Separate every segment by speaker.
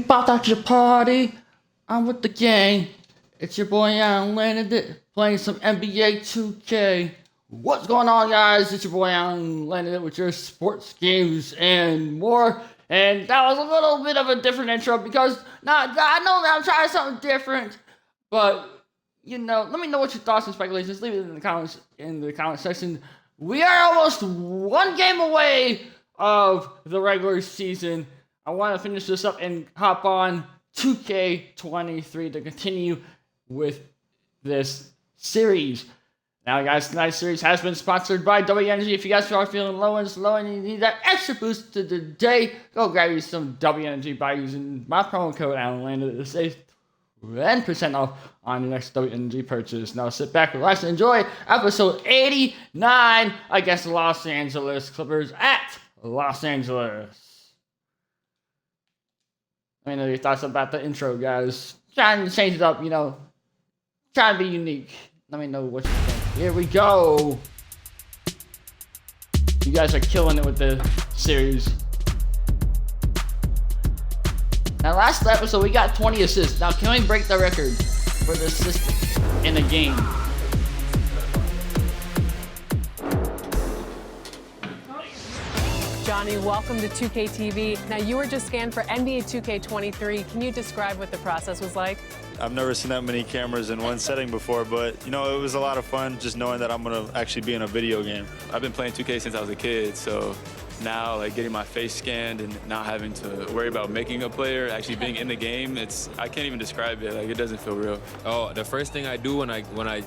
Speaker 1: popped out your party. I'm with the gang. It's your boy Alan Landon playing some NBA 2K. What's going on, guys? It's your boy Alan Landon with your sports games and more. And that was a little bit of a different intro because I know that I'm trying something different. But let me know what your thoughts and speculations. Leave it in the comment section. We are almost one game away of the regular season. I want to finish this up and hop on 2K23 to continue with this series. Now, guys, tonight's series has been sponsored by W Energy. If you guys are feeling low and slow and you need that extra boost to the day, go grab you some W Energy by using my promo code AlanLandon to save 10% off on your next W Energy purchase. Now sit back, relax, and enjoy episode 89 against the Los Angeles Clippers at Los Angeles. Let me know your thoughts about the intro, guys. Trying to change it up, trying to be unique. Let me know what you think. Here we go. You guys are killing it with the series. Now, last episode, we got 20 assists. Now, can we break the record for the assists in a game?
Speaker 2: Johnny, welcome to 2K TV. Now, you were just scanned for NBA2K23. Can you describe what the process was like?
Speaker 3: I've never seen that many cameras in one setting before, but, it was a lot of fun just knowing that I'm going to actually be in a video game.
Speaker 4: I've been playing 2K since I was a kid, so now, getting my face scanned and not having to worry about making a player, actually being in the game, I can't even describe it. It doesn't feel real.
Speaker 5: Oh, the first thing I do when I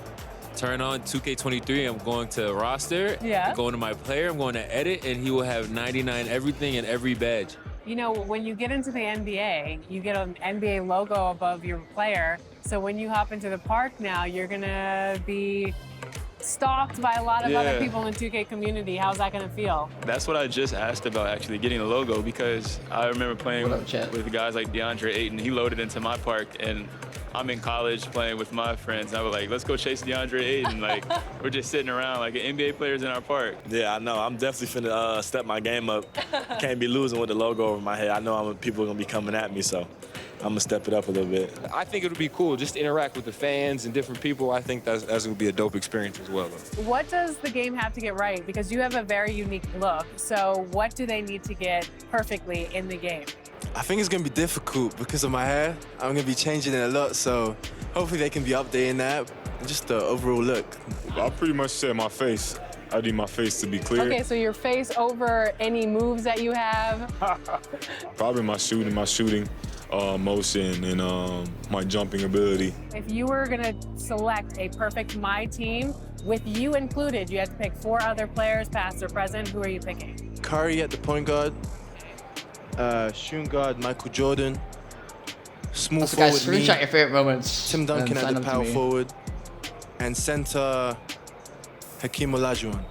Speaker 5: turn on 2K23, I'm going to roster, going to my player, I'm going to edit, and he will have 99 everything and every badge.
Speaker 2: When you get into the NBA, you get an NBA logo above your player. So when you hop into the park now, you're going to be stalked by a lot of other people in the 2K community. How's that going to feel?
Speaker 4: That's what I just asked about, actually, getting a logo, because I remember playing with guys like DeAndre Ayton. He loaded into my park, and I'm in college playing with my friends. I was like, let's go chase DeAndre Ayton. We're just sitting around like NBA players in our park.
Speaker 3: Yeah, I know. I'm definitely finna step my game up. Can't be losing with the logo over my head. I know people are going to be coming at me, so I'm going to step it up a little bit.
Speaker 6: I think it would be cool just to interact with the fans and different people. I think that's going to be a dope experience as well.
Speaker 2: What does the game have to get right? Because you have a very unique look. So what do they need to get perfectly in the game?
Speaker 7: I think it's going to be difficult because of my hair. I'm going to be changing it a lot, so hopefully they can be updating that and just the overall look.
Speaker 8: I pretty much said my face. I need my face to be clear.
Speaker 2: Okay, so your face over any moves that you have?
Speaker 8: Probably my shooting motion and my jumping ability.
Speaker 2: If you were going to select a perfect My Team, with you included, you had to pick 4 other players, past or present. Who are you picking?
Speaker 7: Curry at the point guard. Shooting guard, Michael Jordan. Small
Speaker 1: so
Speaker 7: forward,
Speaker 1: guys, screenshot your favorite moments.
Speaker 7: Tim Duncan at the power forward. And center, Hakeem Olajuwon.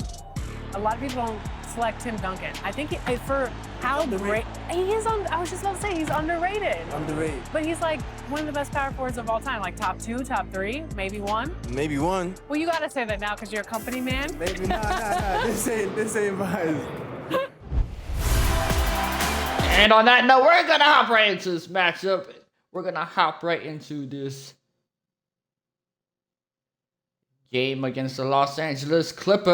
Speaker 2: A lot of people don't select Tim Duncan. I think for how great he is, I was just about to say, he's underrated.
Speaker 7: Underrated.
Speaker 2: But he's one of the best power forwards of all time, top 2, top 3, maybe 1.
Speaker 7: Maybe 1.
Speaker 2: Well, you got to say that now because you're a company man.
Speaker 7: Maybe nah. This ain't mine.
Speaker 1: And on that note, we're going to hop right into this matchup. We're going to hop right into this game against the Los Angeles Clippers.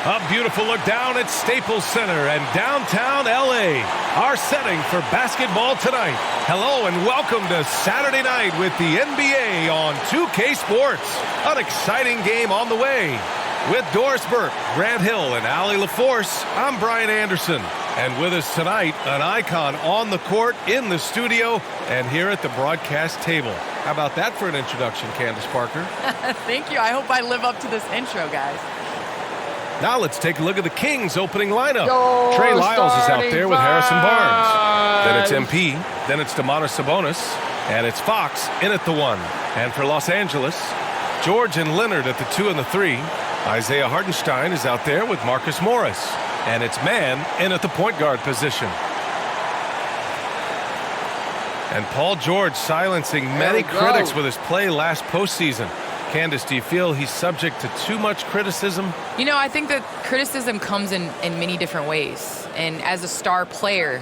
Speaker 9: A beautiful look down at Staples Center and downtown LA. Our setting for basketball tonight. Hello and welcome to Saturday night with the NBA on 2K Sports. An exciting game on the way. With Doris Burke, Grant Hill, and Allie LaForce, I'm Brian Anderson. And with us tonight, an icon on the court, in the studio, and here at the broadcast table. How about that for an introduction, Candace Parker?
Speaker 10: Thank you. I hope I live up to this intro, guys.
Speaker 9: Now let's take a look at the Kings' opening lineup. Trey Lyles is out there with Harrison Barnes. Then it's MP. Then it's Domantas Sabonis. And it's Fox in at the 1. And for Los Angeles, George and Leonard at the 2 and the 3. Isaiah Hartenstein is out there with Marcus Morris. And it's Mann in at the point guard position. And Paul George silencing many critics with his play last postseason. Candace, do you feel he's subject to too much criticism?
Speaker 10: You know, I think that criticism comes in many different ways. And as a star player,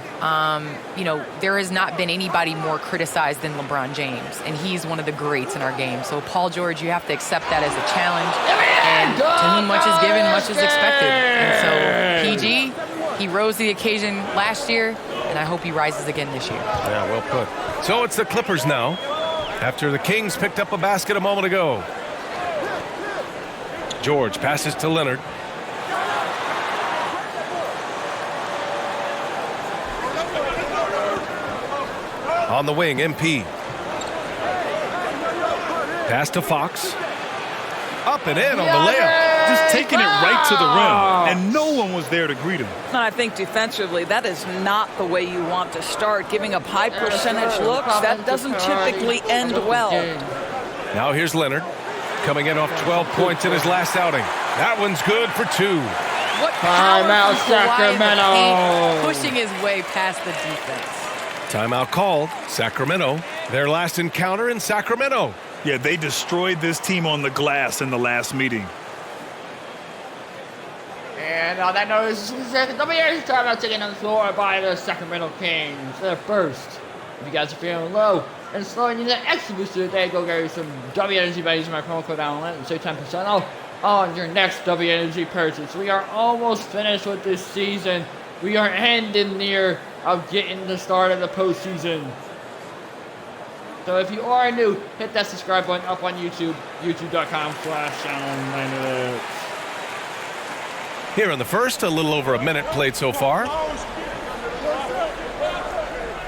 Speaker 10: you know, there has not been anybody more criticized than LeBron James. And he's one of the greats in our game. So, Paul George, you have to accept that as a challenge. And to whom much is given, much is expected. And so, PG, he rose to the occasion last year, and I hope he rises again this year.
Speaker 9: Yeah, well put. So it's the Clippers now, after the Kings picked up a basket a moment ago. George passes to Leonard. On the wing, MP. Pass to Fox. Up and in on the layup.
Speaker 11: Just taking it right to the rim, and no one was there to greet him.
Speaker 12: And I think defensively, that is not the way you want to start. Giving up high percentage looks, that doesn't typically end well.
Speaker 9: Now here's Leonard, coming in off 12 points in his last outing. That one's good for 2.
Speaker 10: What power
Speaker 1: Timeout,
Speaker 10: from Kawhi in the
Speaker 1: Sacramento.
Speaker 10: paint, pushing his way past the defense.
Speaker 9: Timeout called. Sacramento, their last encounter in Sacramento.
Speaker 11: Yeah, they destroyed this team on the glass in the last meeting.
Speaker 1: And on that note, this is the second WNBA timeout taken on the floor by the Sacramento Kings. They're first. If you guys are feeling low and slow and you need an extra booster today, go get you some W Energy by using my promo code OUTLAND and save 10% off on your next W Energy purchase. We are almost finished with this season. We are ending near of getting the start of the postseason. So if you are new, hit that subscribe button up on YouTube, youtube.com/channel.
Speaker 9: Here in the first, a little over a minute played so far.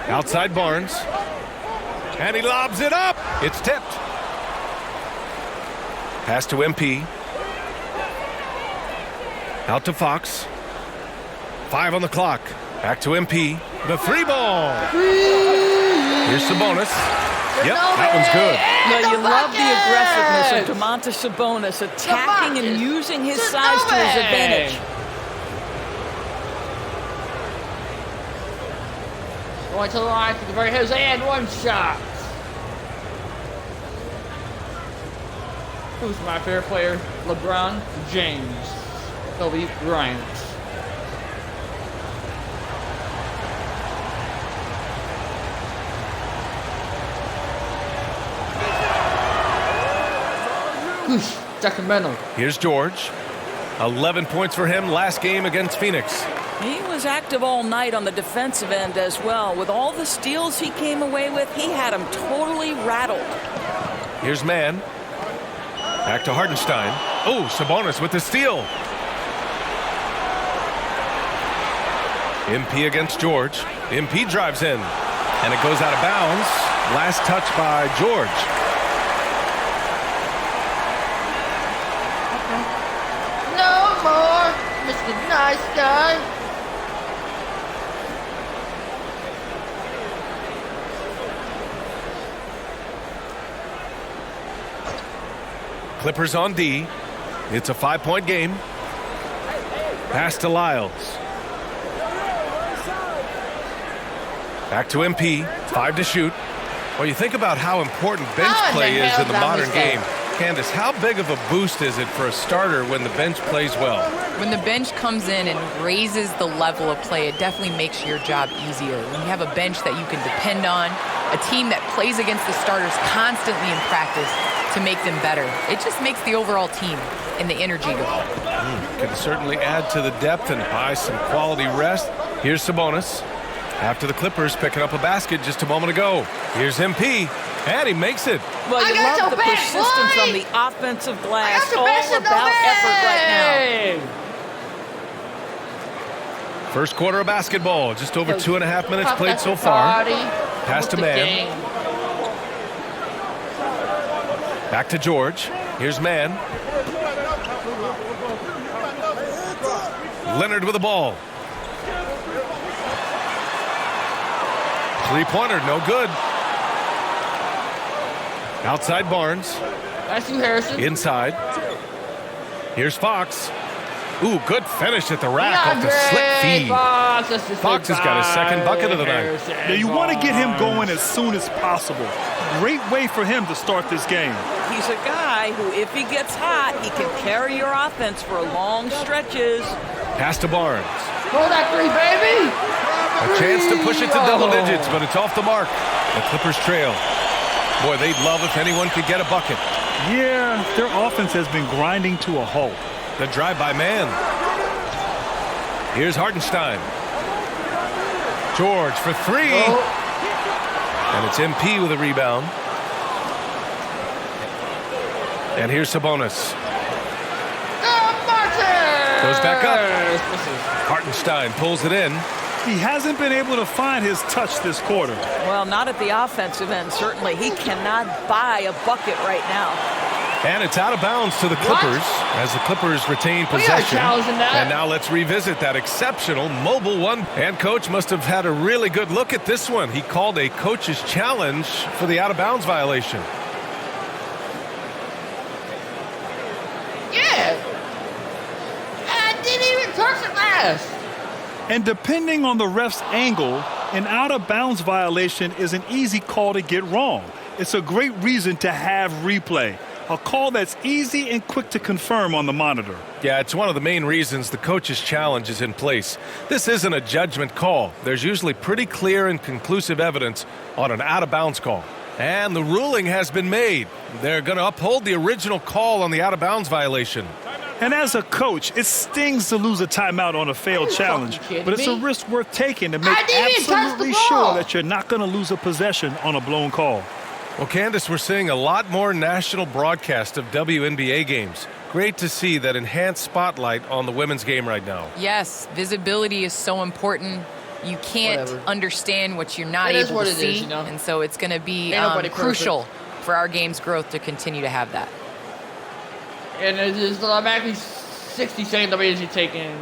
Speaker 9: Outside Barnes. And he lobs it up. It's tipped. Pass to MP. Out to Fox. 5 on the clock. Back to MP. The 3-ball. Here's Sabonis. Yep, that one's good.
Speaker 12: Well, you love the aggressiveness of Domantas Sabonis, attacking and using his size to his advantage.
Speaker 1: Going to the line for the very his and one shot. Who's my favorite player? LeBron James. Kobe Bryant. Sacramento.
Speaker 9: Here's George. 11 points for him last game against Phoenix.
Speaker 12: He was active all night on the defensive end as well. With all the steals he came away with, he had him totally rattled.
Speaker 9: Here's Mann. Back to Hartenstein. Oh, Sabonis with the steal. MP against George. MP drives in. And it goes out of bounds. Last touch by George.
Speaker 1: No more, Mr. Nice Guy.
Speaker 9: Clippers on D. It's a 5-point game. Pass to Lyles. Back to MP. 5 to shoot. Well, you think about how important bench play is in the modern game. Candace, how big of a boost is it for a starter when the bench plays well?
Speaker 10: When the bench comes in and raises the level of play, it definitely makes your job easier. When you have a bench that you can depend on, a team that plays against the starters constantly in practice to make them better, it just makes the overall team and the energy go up.
Speaker 9: Can certainly add to the depth and buy some quality rest. Here's Sabonis. After the Clippers picking up a basket just a moment ago. Here's MP, and he makes it.
Speaker 12: Well, you love the persistence on the offensive glass. All about effort right now.
Speaker 9: First quarter of basketball. Just over 2.5 minutes played so far. Pass to Mann. Back to George. Here's Mann. Leonard with the ball. Three-pointer, no good. Outside Barnes.
Speaker 1: That's you, Harrison.
Speaker 9: Inside. Here's Fox. Ooh, good finish at the rack off the slick feed. Fox has got his second bucket of the night.
Speaker 11: Now you want to get him going as soon as possible. Great way for him to start this game.
Speaker 12: He's a guy who, if he gets hot, he can carry your offense for long stretches.
Speaker 9: Pass to Barnes.
Speaker 1: Roll that three, baby!
Speaker 9: A chance to push it to double digits, but it's off the mark. The Clippers trail. Boy, they'd love if anyone could get a bucket.
Speaker 11: Yeah, their offense has been grinding to a halt.
Speaker 9: The drive-by man. Here's Hartenstein. George for three. And it's MP with a rebound. And here's Sabonis. Goes back up. Hartenstein pulls it in.
Speaker 11: He hasn't been able to find his touch this quarter.
Speaker 12: Well, not at the offensive end, certainly. He cannot buy a bucket right now.
Speaker 9: And it's out of bounds to the Clippers as the Clippers retain possession. And now let's revisit that exceptional mobile one. And coach must have had a really good look at this one. He called a coach's challenge for the out-of-bounds violation.
Speaker 1: Yeah. I didn't even touch it last.
Speaker 11: And depending on the ref's angle, an out-of-bounds violation is an easy call to get wrong. It's a great reason to have replay. A call that's easy and quick to confirm on the monitor.
Speaker 9: Yeah, it's one of the main reasons the coach's challenge is in place. This isn't a judgment call. There's usually pretty clear and conclusive evidence on an out-of-bounds call. And the ruling has been made. They're going to uphold the original call on the out-of-bounds violation.
Speaker 11: And as a coach, it stings to lose a timeout on a failed challenge, but it's a risk worth taking to make absolutely sure that you're not going to lose a possession on a blown call.
Speaker 9: Well, Candace, we're seeing a lot more national broadcast of WNBA games. Great to see that enhanced spotlight on the women's game right now.
Speaker 10: Yes, visibility is so important. You can't understand what you're not able to see, and so it's going to be crucial for our game's growth to continue to have that.
Speaker 1: And it is automatically 60-second WNBA taken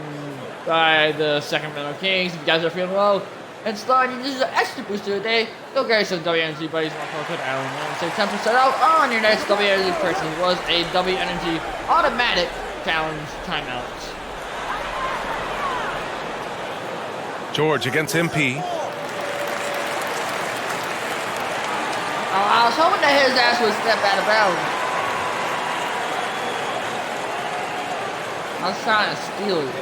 Speaker 1: by the Sacramento Kings. If you guys are feeling low and starting, this is an extra booster today. Go get some WNBA buddies. Save 10% off on your next WNBA purchase. It was a WNBA automatic challenge timeout.
Speaker 9: George against MP.
Speaker 1: I was hoping that his ass would step out of bounds. I was trying to steal it.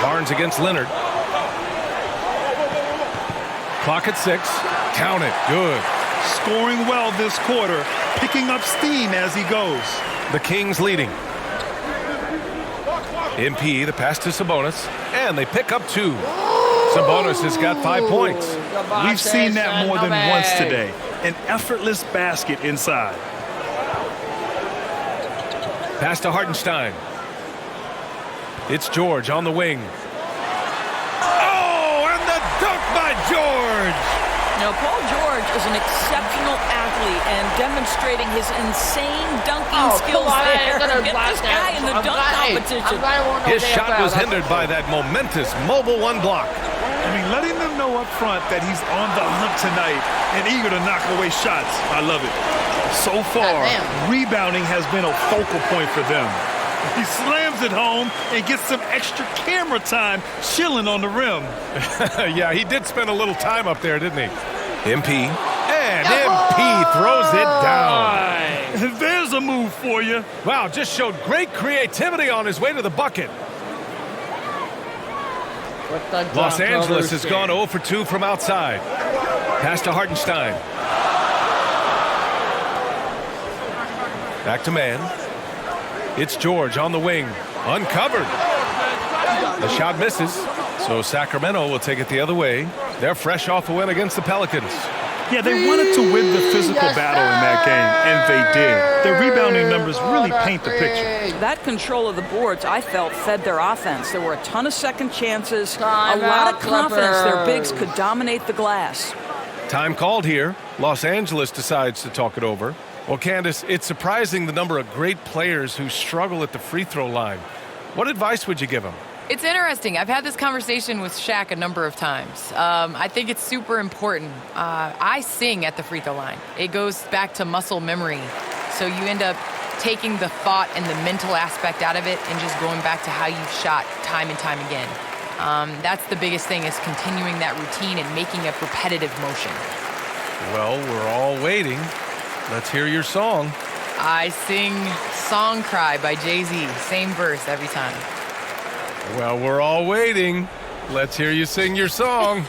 Speaker 9: Barnes against Leonard. Clock at 6. Count it. Good.
Speaker 11: Scoring well this quarter, picking up steam as he goes.
Speaker 9: The Kings leading. MP, the pass to Sabonis, and they pick up 2. Sabonis has got 5 points.
Speaker 11: We've seen that more than once today. An effortless basket inside.
Speaker 9: Pass to Hartenstein. It's George on the wing. Oh, and the dunk by George!
Speaker 12: Now, Paul George is an exceptional athlete and demonstrating his insane dunking skills there. Get this guy in the dunk competition.
Speaker 9: His shot was hindered by that momentous mobile one block.
Speaker 11: I mean, letting them know up front that he's on the hunt tonight and eager to knock away shots. I love it. So far, rebounding has been a focal point for them. He slams it home and gets some extra camera time chilling on the rim.
Speaker 9: Yeah, he did spend a little time up there, didn't he? MP. And MP throws it down.
Speaker 11: There's a move for you.
Speaker 9: Wow, just showed great creativity on his way to the bucket. Los Angeles has gone 0 for 2 from outside. Pass to Hartenstein. Back to man. It's George on the wing. Uncovered. The shot misses, so Sacramento will take it the other way. They're fresh off a win against the Pelicans.
Speaker 11: Yeah, they wanted to win the physical battle in that game, and they did. Their rebounding numbers really paint the picture.
Speaker 12: That control of the boards, I felt, fed their offense. There were a ton of second chances, a lot of confidence their bigs could dominate the glass.
Speaker 9: Time called here. Los Angeles decides to talk it over. Well, Candace, it's surprising the number of great players who struggle at the free throw line. What advice would you give them?
Speaker 10: It's interesting. I've had this conversation with Shaq a number of times. I think it's super important. I sing at the free throw line. It goes back to muscle memory. So you end up taking the thought and the mental aspect out of it and just going back to how you've shot time and time again. That's the biggest thing, is continuing that routine and making a repetitive motion.
Speaker 9: Well, we're all waiting. Let's hear your song.
Speaker 10: I sing Song Cry by Jay-Z. Same verse every time.
Speaker 9: Well, we're all waiting. Let's hear you sing your song.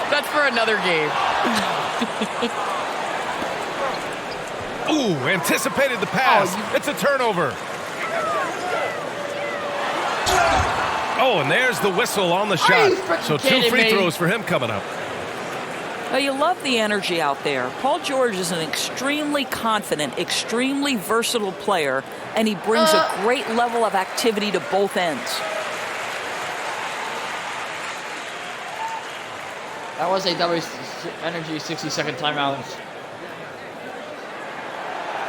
Speaker 10: That's for another game.
Speaker 9: Ooh, anticipated the pass. It's a turnover. Oh, and there's the whistle on the shot. So 2 free throws for him coming up.
Speaker 12: Well, you love the energy out there. Paul George is an extremely confident, extremely versatile player, and he brings a great level of activity to both ends.
Speaker 1: That was a W Energy 60-second timeout.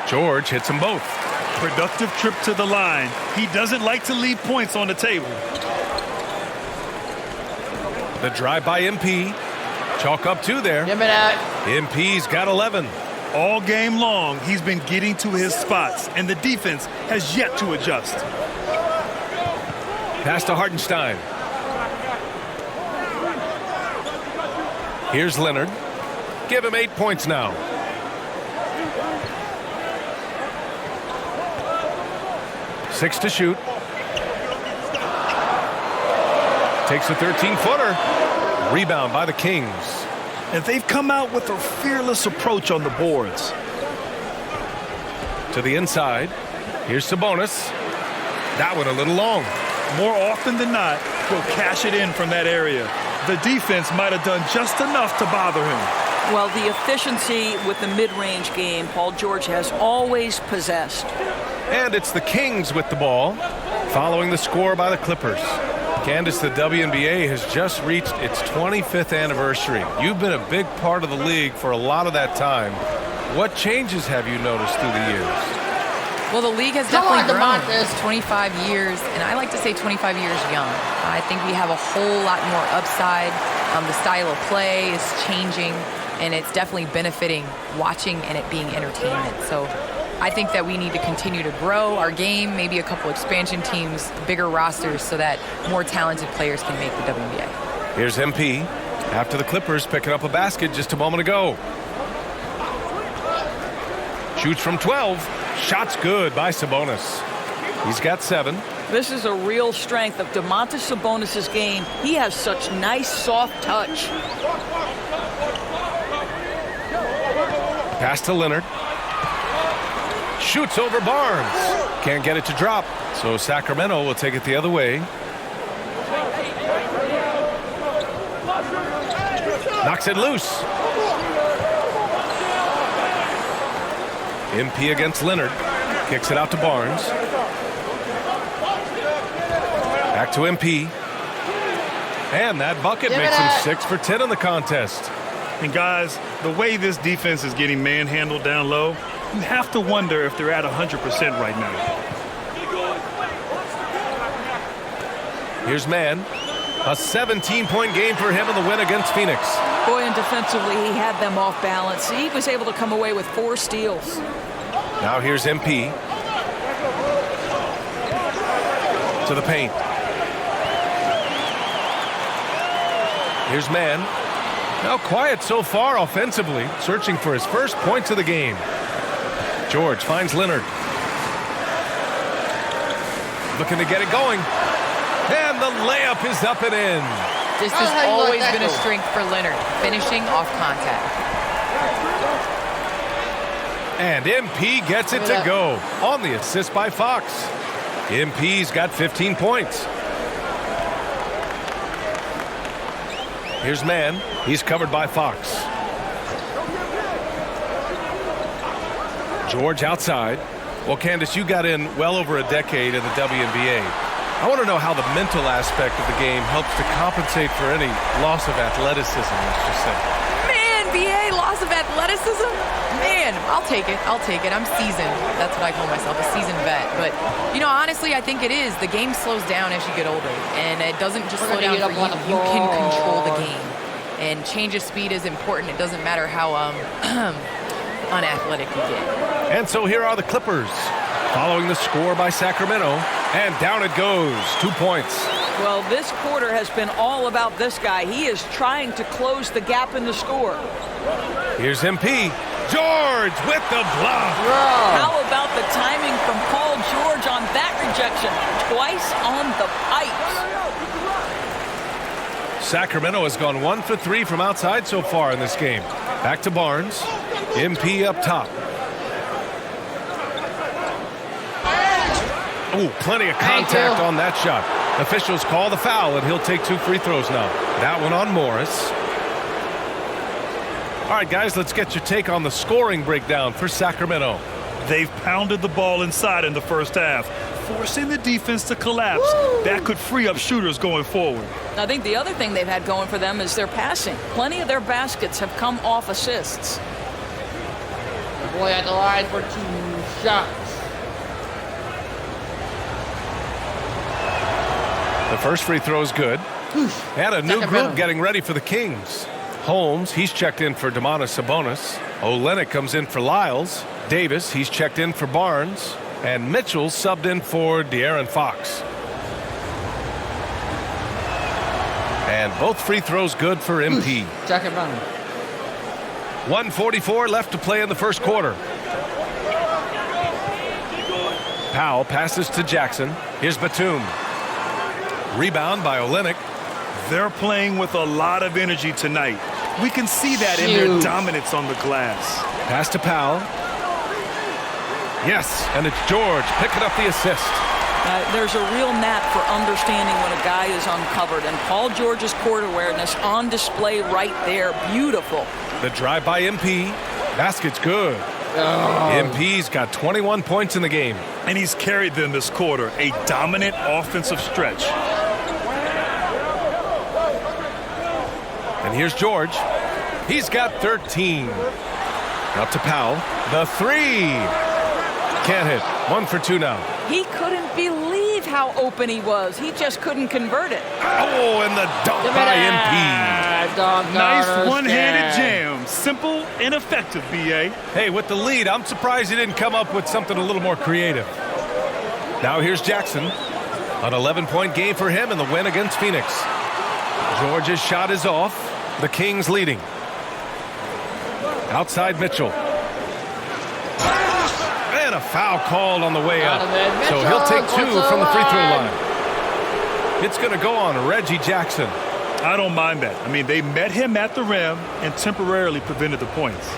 Speaker 9: George hits them both.
Speaker 11: Productive trip to the line. He doesn't like to leave points on the table.
Speaker 9: The drive by MP. Chalk up 2 there.
Speaker 1: Give me that.
Speaker 9: MP's got 11.
Speaker 11: All game long, he's been getting to his spots, and the defense has yet to adjust.
Speaker 9: Pass to Hartenstein. Here's Leonard. Give him 8 points now. Six to shoot. Takes a 13-footer. Rebound by the Kings.
Speaker 11: And they've come out with a fearless approach on the boards.
Speaker 9: To the inside. Here's Sabonis. That one a little long.
Speaker 11: More often than not, he'll cash it in from that area. The defense might have done just enough to bother him.
Speaker 12: Well, the efficiency with the mid-range game, Paul George has always possessed.
Speaker 9: And it's the Kings with the ball, following the score by the Clippers. Candace, the WNBA has just reached its 25th anniversary. You've been a big part of the league for a lot of that time. What changes have you noticed through the years?
Speaker 10: Well, the league has definitely grown. It's 25 years, and I like to say 25 years young. I think we have a whole lot more upside. The style of play is changing, and it's definitely benefiting watching and it being entertainment. So I think that we need to continue to grow our game, maybe a couple expansion teams, bigger rosters, so that more talented players can make the WNBA.
Speaker 9: Here's MP after the Clippers picking up a basket just a moment ago. Shoots from 12. Shot's good by Sabonis. He's got 7.
Speaker 12: This is a real strength of Domantas Sabonis' game. He has such nice, soft touch.
Speaker 9: Pass to Leonard. Shoots over Barnes. Can't get it to drop, so Sacramento will take it the other way. Knocks it loose. MP against Leonard. Kicks it out to Barnes. Back to MP. And that bucket makes him 6 for 10 in the contest.
Speaker 11: And guys, the way this defense is getting manhandled down low, you have to wonder if they're at 100% right now.
Speaker 9: Here's Mann. A 17-point game for him in the win against Phoenix.
Speaker 12: Boy, and defensively, he had them off balance. He was able to come away with 4 steals.
Speaker 9: Now here's MP. To the paint. Here's Mann. Now quiet so far offensively, searching for his first points of the game. George finds Leonard. Looking to get it going. And the layup is up and in.
Speaker 10: This has always been a strength for Leonard, finishing off contact.
Speaker 9: And MP gets it to go on the assist by Fox. MP's got 15 points. Here's Mann. He's covered by Fox. George outside. Well, Candace, you got in well over a decade in the WNBA. I want to know how the mental aspect of the game helps to compensate for any loss of athleticism, let's just say.
Speaker 12: Man,
Speaker 10: NBA, loss of athleticism? Man, I'll take it. I'll take it. I'm seasoned. That's what I call myself, a seasoned vet. But, you know, honestly, I think it is. The game slows down as you get older. And it doesn't just slow down for you. You can control the game. And change of speed is important. It doesn't matter how unathletic you get.
Speaker 9: And so here are the Clippers, following the score by Sacramento. And down it goes, 2 points.
Speaker 12: Well, this quarter has been all about this guy. He is trying to close the gap in the score.
Speaker 9: Here's MP. George with the block.
Speaker 12: How about the timing from Paul George on that rejection? Twice on the pipes.
Speaker 9: Sacramento has gone 1 for 3 from outside so far in this game. Back to Barnes. MP up top. Ooh, plenty of contact on that shot. Officials call the foul, and he'll take 2 free throws now. That one on Morris. All right, guys, let's get your take on the scoring breakdown for Sacramento.
Speaker 11: They've pounded the ball inside in the first half, forcing the defense to collapse. That could free up shooters going forward.
Speaker 12: I think the other thing they've had going for them is their passing. Plenty of their baskets have come off assists.
Speaker 1: The boy at the line for 2 shots.
Speaker 9: The first free throw is good. And a new group getting ready for the Kings. Holmes, he's checked in for Domantas Sabonis. Olynyk comes in for Lyles. Davis, he's checked in for Barnes. And Mitchell subbed in for De'Aaron Fox. And both free throws good for MP. 1:44 left to play in the first quarter. Powell passes to Jackson. Here's Batum. Rebound by Olynyk.
Speaker 11: They're playing with a lot of energy tonight. We can see that in their dominance on the glass.
Speaker 9: Pass to Powell. Yes, and it's George picking up the assist.
Speaker 12: There's a real knack for understanding when a guy is uncovered, and Paul George's court awareness on display right there. Beautiful.
Speaker 9: The drive by MP. Basket's good. MP's got 21 points in the game.
Speaker 11: And he's carried them this quarter. A dominant offensive stretch.
Speaker 9: And here's George. He's got 13. Out to Powell. The 3. Can't hit. 1 for 2 now.
Speaker 12: He couldn't believe how open he was. He just couldn't convert it.
Speaker 9: Oh, and the dunk by MP.
Speaker 11: Nice one-handed jam. Simple and effective, B.A.
Speaker 9: Hey, with the lead, I'm surprised he didn't come up with something a little more creative. Now here's Jackson. An 11-point game for him in the win against Phoenix. George's shot is off. The Kings leading. Outside Mitchell. And a foul called on the way up. So he'll take 2 from the free throw line. It's going to go on Reggie Jackson.
Speaker 11: I don't mind that. I mean, they met him at the rim and temporarily prevented the points.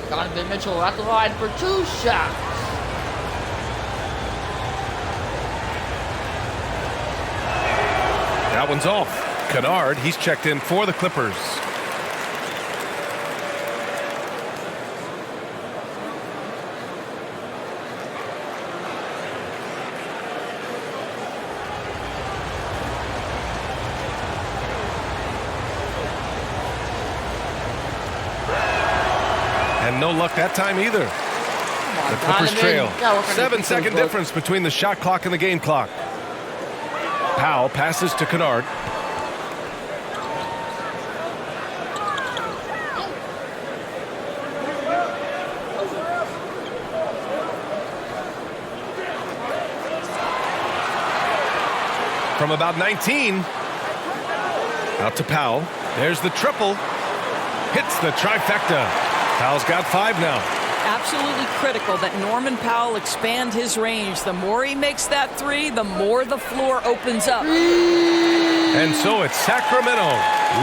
Speaker 1: Donovan Mitchell at the line for 2 shots.
Speaker 9: That one's off. Kennard, he's checked in for the Clippers. And no luck that time either. The Clippers trail. 7-second difference between the shot clock and the game clock. Powell passes to Kennard. From about 19. Out to Powell. There's the triple. Hits the trifecta. Powell's got 5 now.
Speaker 12: Absolutely critical that Norman Powell expand his range. The more he makes that 3, the more the floor opens up.
Speaker 9: And so it's Sacramento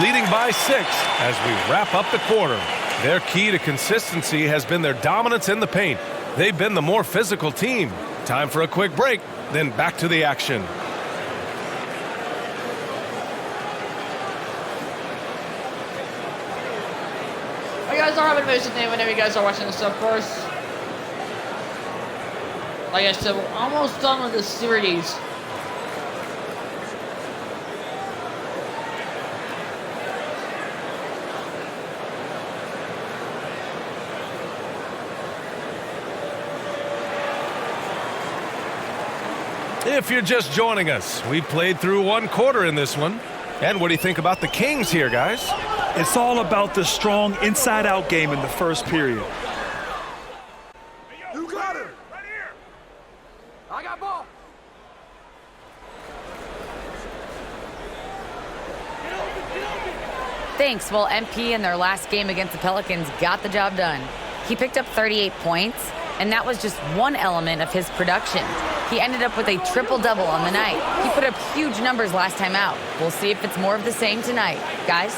Speaker 9: leading by 6 as we wrap up the quarter. Their key to consistency has been their dominance in the paint. They've been the more physical team. Time for a quick break, then back to the action.
Speaker 1: Hey guys, have an amazing day whenever you guys are watching this stuff first. Like I said, we're almost done with this series.
Speaker 9: If you're just joining us, we played through 1 quarter in this one. And what do you think about the Kings here, guys?
Speaker 11: It's all about the strong inside-out game in the first period.
Speaker 13: You got it. Right here. I got ball.
Speaker 14: Thanks. Well, MP in their last game against the Pelicans got the job done. He picked up 38 points, and that was just one element of his production. He ended up with a triple-double on the night. He put up huge numbers last time out. We'll see if it's more of the same tonight. Guys?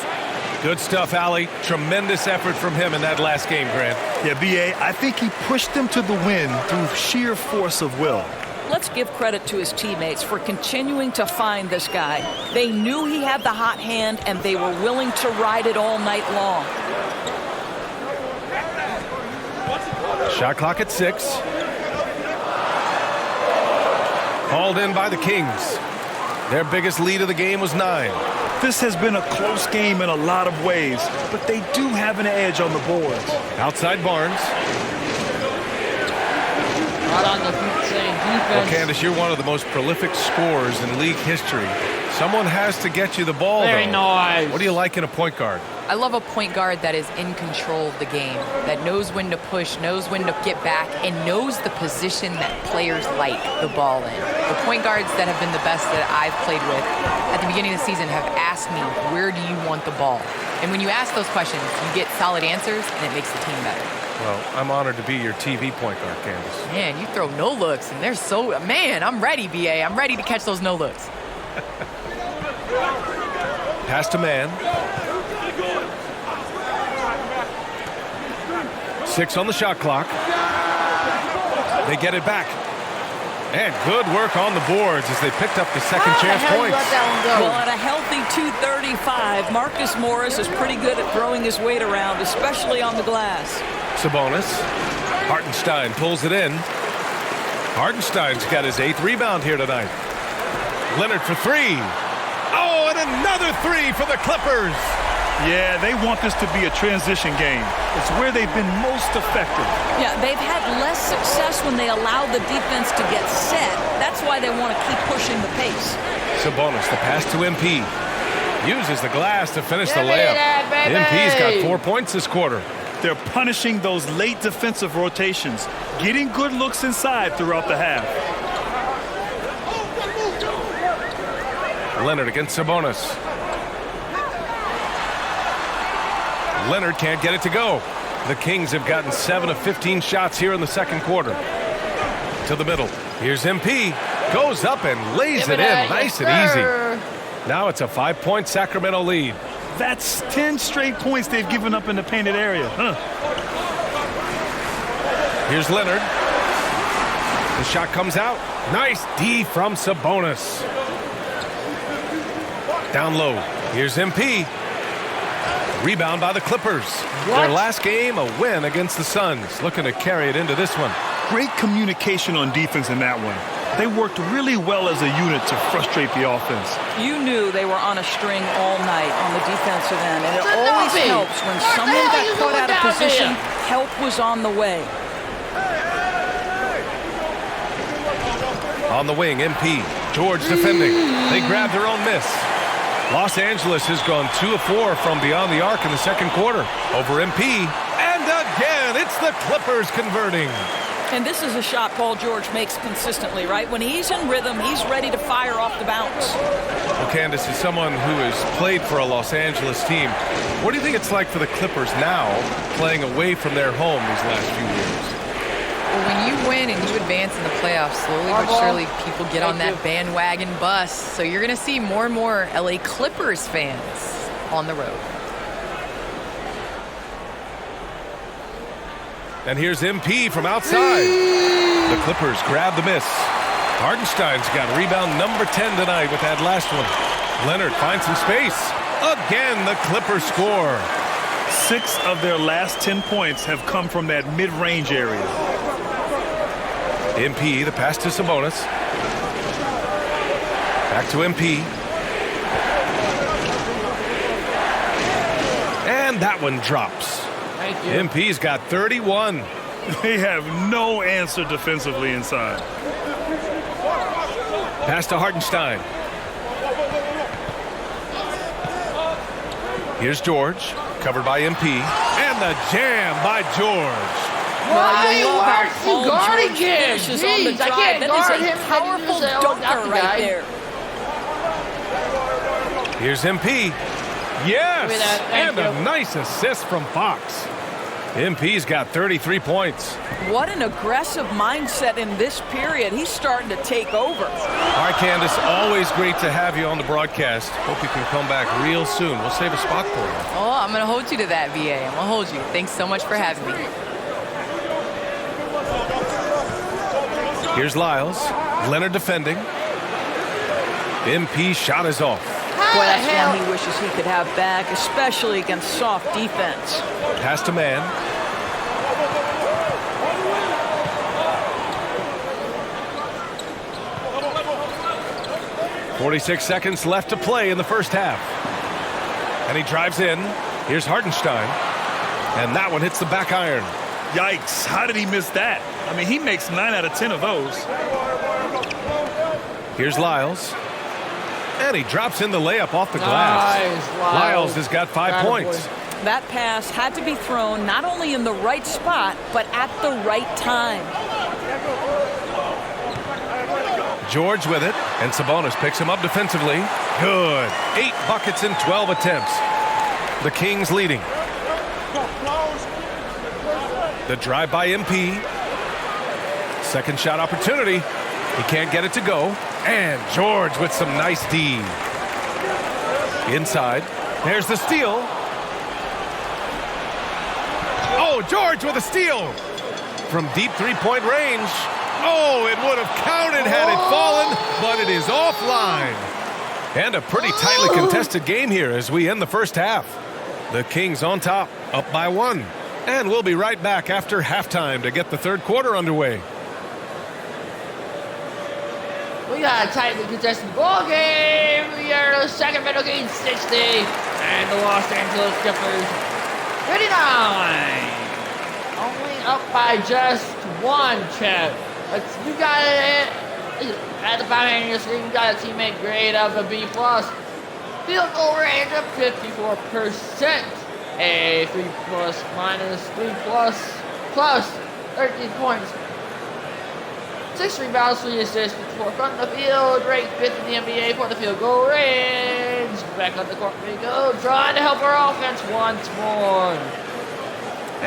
Speaker 9: Good stuff, Allie. Tremendous effort from him in that last game, Grant.
Speaker 11: Yeah, B.A., I think he pushed them to the win through sheer force of will.
Speaker 12: Let's give credit to his teammates for continuing to find this guy. They knew he had the hot hand, and they were willing to ride it all night long.
Speaker 9: Shot clock at 6. Called in by the Kings. Their biggest lead of the game was 9.
Speaker 11: This has been a close game in a lot of ways, but they do have an edge on the boards.
Speaker 9: Outside Barnes.
Speaker 1: Not on the same defense.
Speaker 9: Well, Candace, you're one of the most prolific scorers in league history. Someone has to get you the ball,
Speaker 1: Very
Speaker 9: though.
Speaker 1: nice.
Speaker 9: What do you like in a point guard?
Speaker 10: I love a point guard that is in control of the game, that knows when to push, knows when to get back, and knows the position that players like the ball in. The point guards that have been the best that I've played with at the beginning of the season have asked me, where do you want the ball? And when you ask those questions, you get solid answers, and it makes the team better.
Speaker 9: Well, I'm honored to be your TV point guard, Candace.
Speaker 10: Man, you throw no looks, and they're so, man, I'm ready, BA. I'm ready to catch those no looks.
Speaker 9: Pass to man. 6 on the shot clock. They get it back. And good work on the boards as they picked up the second chance points.
Speaker 12: Well, at a healthy 235, Marcus Morris is pretty good at throwing his weight around, especially on the glass.
Speaker 9: Sabonis. Hartenstein pulls it in. Hartenstein's got his 8th rebound here tonight. Leonard for 3. Oh, and another 3 for the Clippers.
Speaker 11: Yeah, they want this to be a transition game. It's where they've been most effective.
Speaker 12: Yeah, they've had less success when they allow the defense to get set. That's why they want to keep pushing the pace.
Speaker 9: Sabonis, the pass to MP. Uses the glass to finish the layup. MP's got 4 points this quarter.
Speaker 11: They're punishing those late defensive rotations, getting good looks inside throughout the half.
Speaker 9: Leonard against Sabonis. Leonard can't get it to go. The Kings have gotten 7 of 15 shots here in the second quarter. To the middle. Here's MP. Goes up and lays it in. Nice and easy. Now it's a 5-point Sacramento lead.
Speaker 11: That's 10 straight points they've given up in the painted area.
Speaker 9: Here's Leonard. The shot comes out. Nice D from Sabonis. Down low. Here's MP. Rebound by the Clippers. Their last game, a win against the Suns. Looking to carry it into this one.
Speaker 11: Great communication on defense in that one. They worked really well as a unit to frustrate the offense.
Speaker 12: You knew they were on a string all night on the defensive end, and it always helps when someone got caught out of position, help was on the way.
Speaker 9: On the wing, MP. George defending. They grabbed their own miss. Los Angeles has gone 2 of 4 from beyond the arc in the second quarter. Over MP. And again, it's the Clippers converting.
Speaker 12: And this is a shot Paul George makes consistently, right? When he's in rhythm, he's ready to fire off the bounce.
Speaker 9: Well, Candace, is someone who has played for a Los Angeles team. What do you think it's like for the Clippers now, playing away from their home these last few years?
Speaker 10: Well, when you win and you advance in the playoffs, slowly but surely people get on that bandwagon bus. So you're going to see more and more LA Clippers fans on the road.
Speaker 9: And here's MP from outside. The Clippers grab the miss. Hartenstein's got rebound number 10 tonight with that last one. Leonard finds some space. Again, the Clippers score.
Speaker 11: 6 of their last 10 points have come from that mid-range area.
Speaker 9: MP, the pass to Sabonis. Back to MP. And that one drops.
Speaker 1: Thank you.
Speaker 9: MP's got 31.
Speaker 11: They have no answer defensively inside.
Speaker 9: Pass to Hartenstein. Here's George, covered by MP. And the jam by George.
Speaker 1: Why aren't you guarding him?
Speaker 12: Finishes on the
Speaker 1: Jeez, I
Speaker 12: drive.
Speaker 1: can't
Speaker 12: That
Speaker 1: guard
Speaker 12: is
Speaker 1: him.
Speaker 12: a powerful dunker right there.
Speaker 9: Here's MP. Yes!
Speaker 1: Look at that. Thank
Speaker 9: And a
Speaker 1: you.
Speaker 9: nice assist from Fox. MP's got 33 points.
Speaker 12: What an aggressive mindset in this period. He's starting to take over.
Speaker 9: All right, Candace, always great to have you on the broadcast. Hope you can come back real soon. We'll save a spot for you.
Speaker 10: Oh, I'm going to hold you to that, VA. I'm going to hold you. Thanks so much for having me.
Speaker 9: Here's Lyles. Leonard defending. MP shot is off.
Speaker 12: Boy, that's one he wishes he could have back, especially against soft defense.
Speaker 9: Pass to man. .46 seconds left to play in the first half. And he drives in. Here's Hartenstein. And that one hits the back iron.
Speaker 11: Yikes, how did he miss that? I mean, he makes 9 out of 10 of those.
Speaker 9: Here's Lyles. And he drops in the layup off the glass.
Speaker 1: Nice,
Speaker 9: Lyles has got 5 points.
Speaker 12: That pass had to be thrown not only in the right spot, but at the right time.
Speaker 9: George with it, and Sabonis picks him up defensively. Good. 8 buckets in 12 attempts. The Kings leading. The drive by MP. Second shot opportunity. He can't get it to go. And George with some nice D. Inside. There's the steal. Oh, George with a steal. From deep three-point range. Oh, it would have counted had it fallen, but it is offline. And a pretty tightly contested game here as we end the first half. The Kings on top, up by 1. And we'll be right back after halftime to get the third quarter underway.
Speaker 1: We got a tightly contested ball game. We are the Sacramento Kings 60 and the Los Angeles Clippers 59. Only up by just 1, Chet. You got it at the bottom of your screen. You got a teammate grade of a B+. Field goal range of 54%. A 3+ minus 3+ plus 13 points. 6 rebounds, 3 assists, 4 from the field. Ranked 5th in the NBA for the field goal range. Back on the court we go, trying to help our offense once more.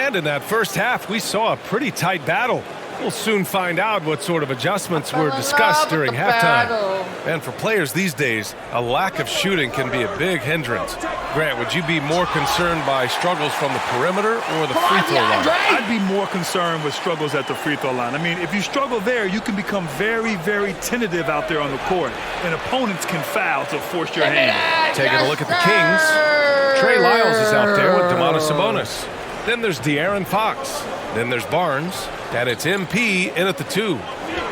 Speaker 9: And in that first half, we saw a pretty tight battle. We'll soon find out what sort of adjustments were discussed during halftime. And for players these days, a lack of shooting can be a big hindrance. Grant, would you be more concerned by struggles from the perimeter or the free throw line?
Speaker 11: I'd be more concerned with struggles at the free throw line. I mean, if you struggle there, you can become very, very tentative out there on the court, and opponents can foul to force your hand.
Speaker 9: Taking a look at the Kings, Trey Lyles is out there with Domantas Sabonis. Then there's De'Aaron Fox. Then there's Barnes. And it's MP in at the 2.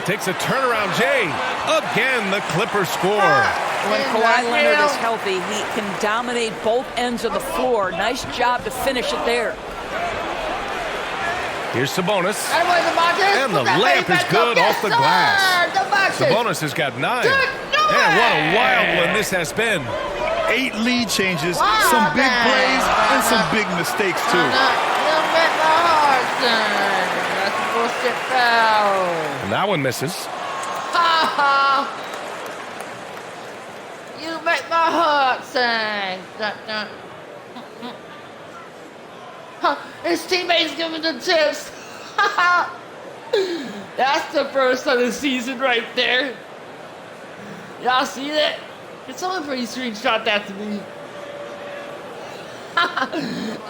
Speaker 9: Takes a turnaround J. Again, the Clippers score.
Speaker 12: When Kawhi Leonard is healthy, he can dominate both ends of the floor. Nice job to finish it there.
Speaker 9: Here's Sabonis. And the layup is good off the glass. Sabonis has got 9. And what a wild one this has been.
Speaker 11: 8 lead changes, some big plays, and some big mistakes, too.
Speaker 9: And that one misses.
Speaker 1: Ha ha! You make my heart sing. His teammates give him the tips. That's the first of the season right there. Y'all see that? Can someone please screenshot that to me?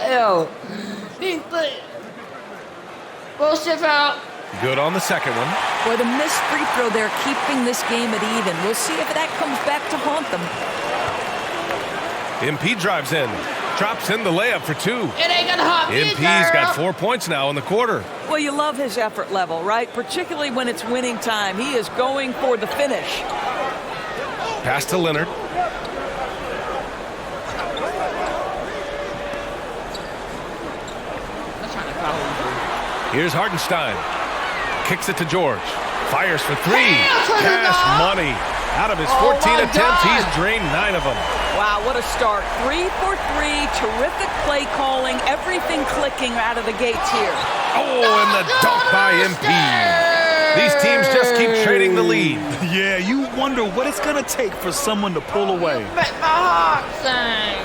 Speaker 1: Ew. Bullshit foul.
Speaker 9: Good on the second one.
Speaker 12: Boy, the missed free throw there, keeping this game at even. We'll see if that comes back to haunt them.
Speaker 9: MP drives in. Drops in the layup for 2.
Speaker 1: It ain't gonna hop me,
Speaker 9: MP's got
Speaker 1: girl.
Speaker 9: 4 points now in the quarter.
Speaker 12: Well, you love his effort level, right? Particularly when it's winning time. He is going for the finish.
Speaker 9: Pass to Leonard. Here's Hartenstein. Kicks it to George. Fires for 3. Cash money. Out of his 14 attempts, he's drained 9 of them.
Speaker 12: Wow, what a start. 3 for 3. Terrific play calling. Everything clicking out of the gates here.
Speaker 9: Oh, and the dunk by MP. These teams just keep trading the lead.
Speaker 11: Yeah, you wonder what it's going to take for someone to pull away.
Speaker 1: Bet my heart sing.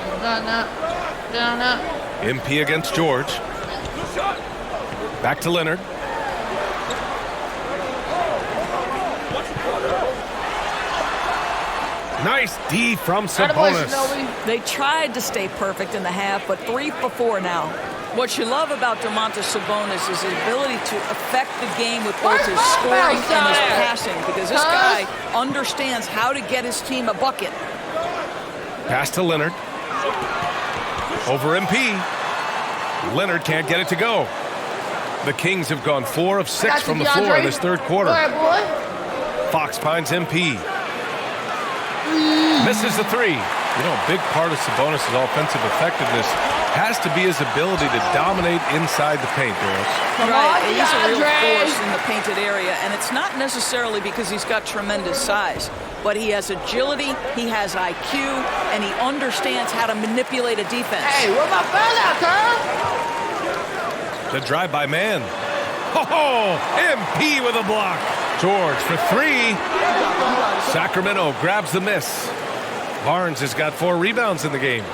Speaker 1: Dun-dun.
Speaker 9: MP against George. Back to Leonard. Nice D from Sabonis.
Speaker 12: They tried to stay perfect in the half, but 3 for 4 now. What you love about Domantas Sabonis is his ability to affect the game with both his scoring and his passing, because this guy understands how to get his team a bucket.
Speaker 9: Pass to Leonard. Over MP. Leonard can't get it to go. The Kings have gone 4 of 6 from the floor in this third quarter. Fox finds MP. Misses the 3. You know, a big part of Sabonis' offensive effectiveness has to be his ability to dominate inside the paint, girls.
Speaker 12: Right, he's a real force in the painted area, and it's not necessarily because he's got tremendous size, but he has agility, he has IQ, and he understands how to manipulate a defense.
Speaker 1: Hey, where my foul out, Carl?
Speaker 9: The drive by man. Oh, MP with a block. George for 3. Sacramento grabs the miss. Barnes has got 4 rebounds in the game.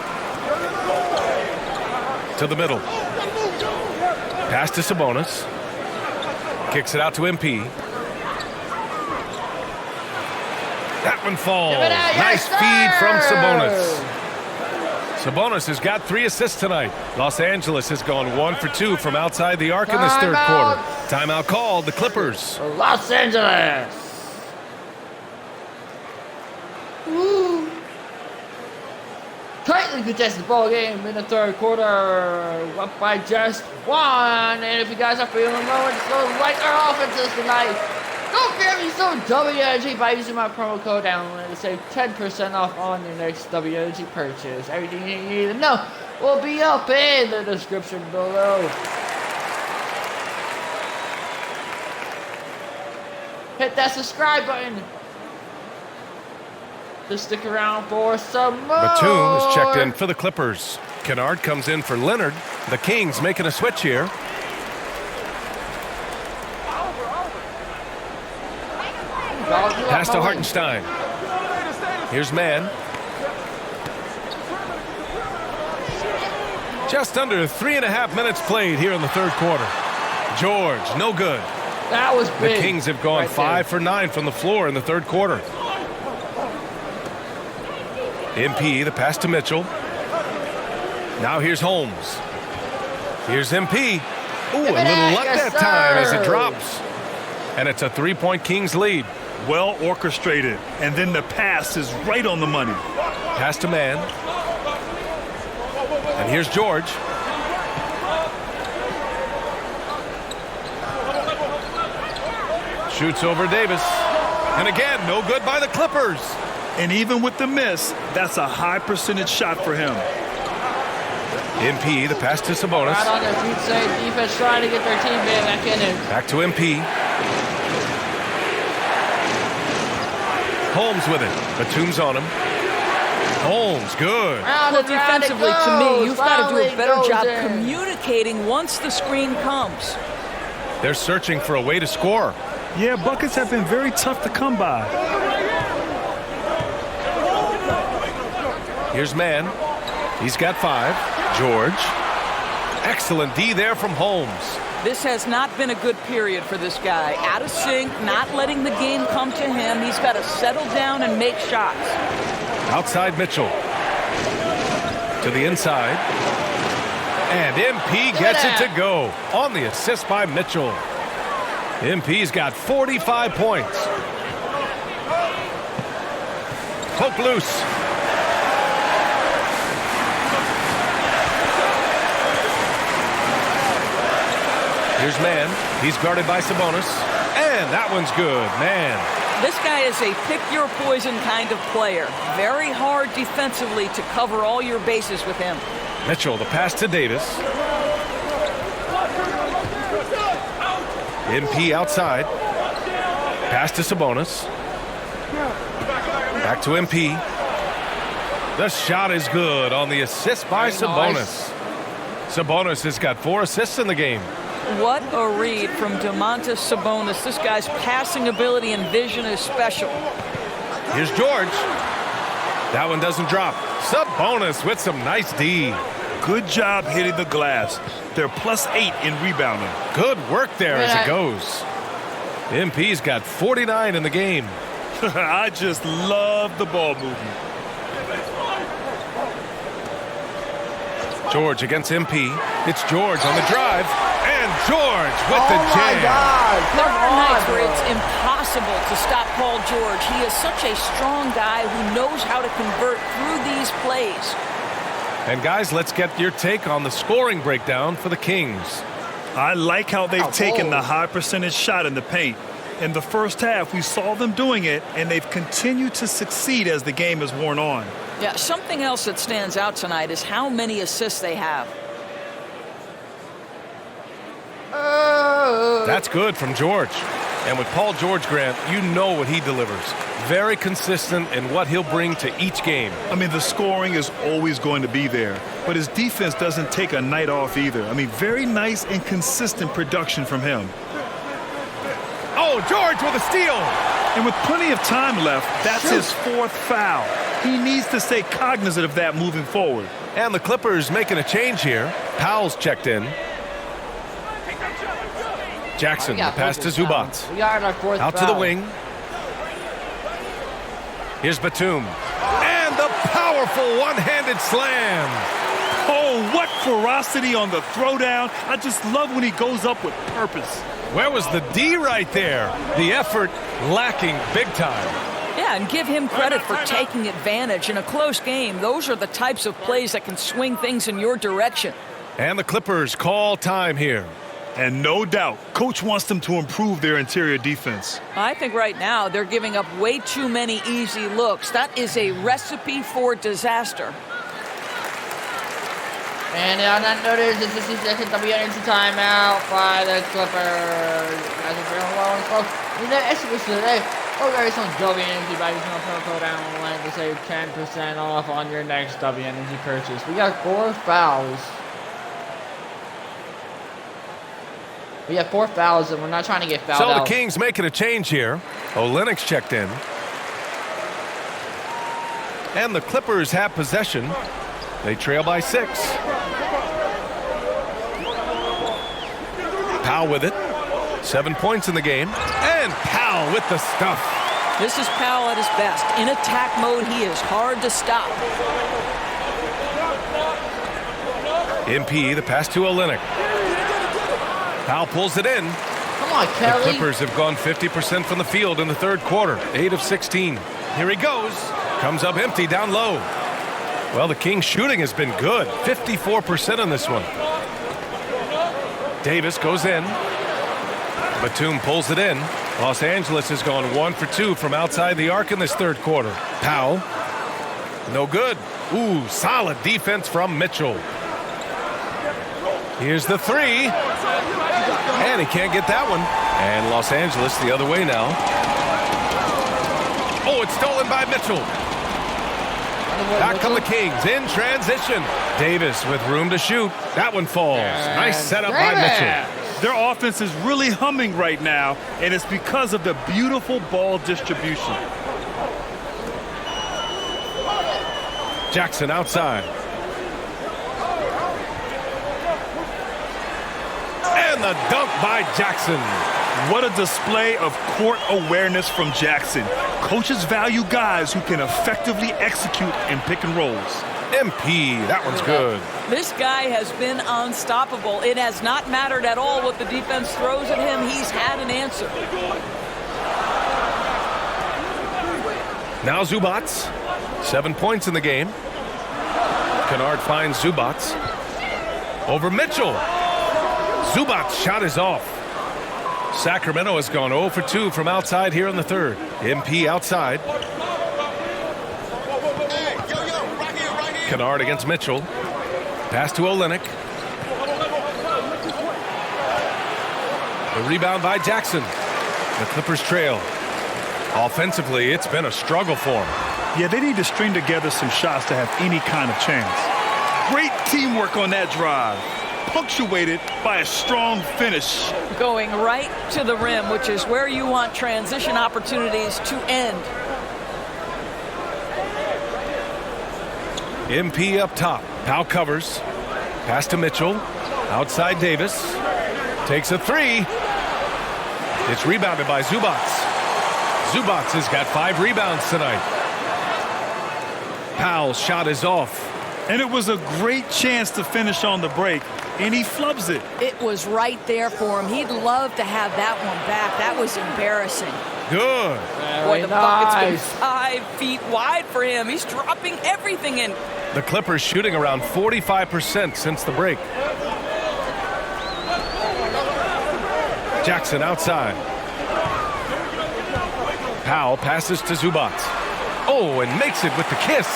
Speaker 9: To the middle. Pass to Sabonis. Kicks it out to MP. That one falls. Nice feed from Sabonis. Sabonis has got 3 assists tonight. Los Angeles has gone 1 for 2 from outside the arc in this third quarter. Timeout called. The Clippers.
Speaker 1: Los Angeles. Woo. Tightly contested ball game in the third quarter, up by just 1. And if you guys are feeling low, just go like our offenses tonight. Go grab yourself WNG by using my promo code download to save 10% off on your next WNG purchase. Everything you need to know will be up in the description below. Hit that subscribe button. Just stick around for some more.
Speaker 9: Batum is checked in for the Clippers. Kennard comes in for Leonard. The Kings making a switch here. Pass to Hartenstein. Here's Mann. Just under 3.5 minutes played here in the third quarter. George, no good.
Speaker 1: That was big.
Speaker 9: The Kings have gone 5 for 9 from the floor in the third quarter. MP, the pass to Mitchell. Now here's Holmes. Here's MP. Ooh, a little luck that time as it drops. And it's a 3-point Kings lead.
Speaker 11: Well orchestrated. And then the pass is right on the money.
Speaker 9: Pass to Mann. And here's George. Shoots over Davis. And again, no good by the Clippers.
Speaker 11: And even with the miss, that's a high percentage shot for him.
Speaker 9: MP, the pass to Sabonis.
Speaker 1: Right on their feet, say defense trying to get their team back in it.
Speaker 9: Back to MP. Holmes with it. Batum's on him. Holmes, good.
Speaker 12: Well, defensively, to me, you've got to do a better job communicating once the screen comes.
Speaker 9: They're searching for a way to score.
Speaker 11: Yeah, buckets have been very tough to come by.
Speaker 9: Here's Mann. He's got 5. George. Excellent D there from Holmes.
Speaker 12: This has not been a good period for this guy. Out of sync, not letting the game come to him. He's got to settle down and make shots.
Speaker 9: Outside Mitchell. To the inside. And MP gets it to go on the assist by Mitchell. MP's got 45 points. Poke loose. Here's Man. He's guarded by Sabonis. And that one's good. Man.
Speaker 12: This guy is a pick-your-poison kind of player. Very hard defensively to cover all your bases with him.
Speaker 9: Mitchell, the pass to Davis. MP outside. Pass to Sabonis. Back to MP. The shot is good on the assist by Sabonis. Sabonis has got 4 assists in the game.
Speaker 12: What a read from Domantas Sabonis. This guy's passing ability and vision is special.
Speaker 9: Here's George. That one doesn't drop. Sabonis with some nice D.
Speaker 11: Good job hitting the glass. They're +8 in rebounding.
Speaker 9: Good work there as it goes. MP's got 49 in the game.
Speaker 11: I just love the ball movement.
Speaker 9: George against MP. It's George on the drive. And George with the jam.
Speaker 12: Oh, my God. There are nights where it's impossible to stop Paul George. He is such a strong guy who knows how to convert through these plays.
Speaker 9: And guys, let's get your take on the scoring breakdown for the Kings.
Speaker 11: I like how they've taken the high percentage shot in the paint. In the first half, we saw them doing it, and they've continued to succeed as the game has worn on.
Speaker 12: Yeah, something else that stands out tonight is how many assists they have.
Speaker 9: That's good from George. And with Paul George, Grant, you know what he delivers. Very consistent in what he'll bring to each game.
Speaker 11: I mean, the scoring is always going to be there, but his defense doesn't take a night off either. I mean, very nice and consistent production from him.
Speaker 9: Oh, George with a steal.
Speaker 11: And with plenty of time left, that's his 4th foul. He needs to stay cognizant of that moving forward.
Speaker 9: And the Clippers making a change here. Powell's checked in. Jackson, the pass to Zubac.
Speaker 1: We got our 4th
Speaker 9: out
Speaker 1: foul.
Speaker 9: to the wing. Here's Batum. And the powerful one-handed slam.
Speaker 11: Oh, what ferocity on the throwdown. I just love when he goes up with purpose.
Speaker 9: Where was the D right there? The effort lacking big time.
Speaker 12: Yeah, and give him credit for taking advantage in a close game. Those are the types of plays that can swing things in your direction.
Speaker 9: And the Clippers call time here.
Speaker 11: And no doubt, Coach wants them to improve their interior defense.
Speaker 12: I think right now they're giving up way too many easy looks. That is a recipe for disaster.
Speaker 1: And on that note, is the 60-second WNBA timeout by the Clippers. As a very well and close. In the estimates today, okay, some WNBA by using a promo code down the line to save 10% off on your next WNBA purchase. We got 4 fouls. We have 4 fouls, and we're not trying to get fouled out.
Speaker 9: So the Kings making a change here. Olynyk's checked in. And the Clippers have possession. They trail by 6. Powell with it. 7 points in the game. And Powell with the stuff.
Speaker 12: This is Powell at his best. In attack mode, he is hard to stop.
Speaker 9: MP, the pass to Olynyk. Powell pulls it in.
Speaker 1: Come on, Kelly.
Speaker 9: The Clippers have gone 50% from the field in the 3rd quarter. 8 of 16. Here he goes. Comes up empty down low. Well, the Kings shooting has been good. 54% on this one. Davis goes in. Batum pulls it in. Los Angeles has gone 1 for 2 from outside the arc in this 3rd quarter. Powell. No good. Ooh, solid defense from Mitchell. Here's the 3. And he can't get that one. And Los Angeles the other way now. Oh, it's stolen by Mitchell. Back come the Kings in transition. Davis with room to shoot. That one falls. Nice setup by Mitchell.
Speaker 11: Their offense is really humming right now, and it's because of the beautiful ball distribution.
Speaker 9: Jackson outside. And the dunk by Jackson.
Speaker 11: What a display of court awareness from Jackson. Coaches value guys who can effectively execute in pick and rolls.
Speaker 9: MP, that one's good.
Speaker 12: This guy has been unstoppable. It has not mattered at all what the defense throws at him. He's had an answer.
Speaker 9: Now Zubac. 7 points in the game. Kennard finds Zubac. Over Mitchell. Zubac's shot is off. Sacramento has gone 0 for 2 from outside here in the third. MP outside. Kennard against Mitchell. Pass to Olynyk. The rebound by Jackson. The Clippers trail. Offensively, it's been a struggle for them.
Speaker 11: Yeah, they need to string together some shots to have any kind of chance. Great teamwork on that drive, punctuated by a strong finish.
Speaker 12: Going right to the rim, which is where you want transition opportunities to end.
Speaker 9: MP up top. Powell covers. Pass to Mitchell. Outside Davis. Takes a three. It's rebounded by Zubac. Zubac has got 5 rebounds tonight. Powell's shot is off.
Speaker 11: And it was a great chance to finish on the break, and he flubs it.
Speaker 12: It was right there for him. He'd love to have that one back. That was embarrassing.
Speaker 9: Good.
Speaker 12: Boy, the bucket's been 5 feet wide for him. He's dropping everything in.
Speaker 9: The Clippers shooting around 45% since the break. Jackson outside. Powell passes to Zubac. Oh, and makes it with the kiss.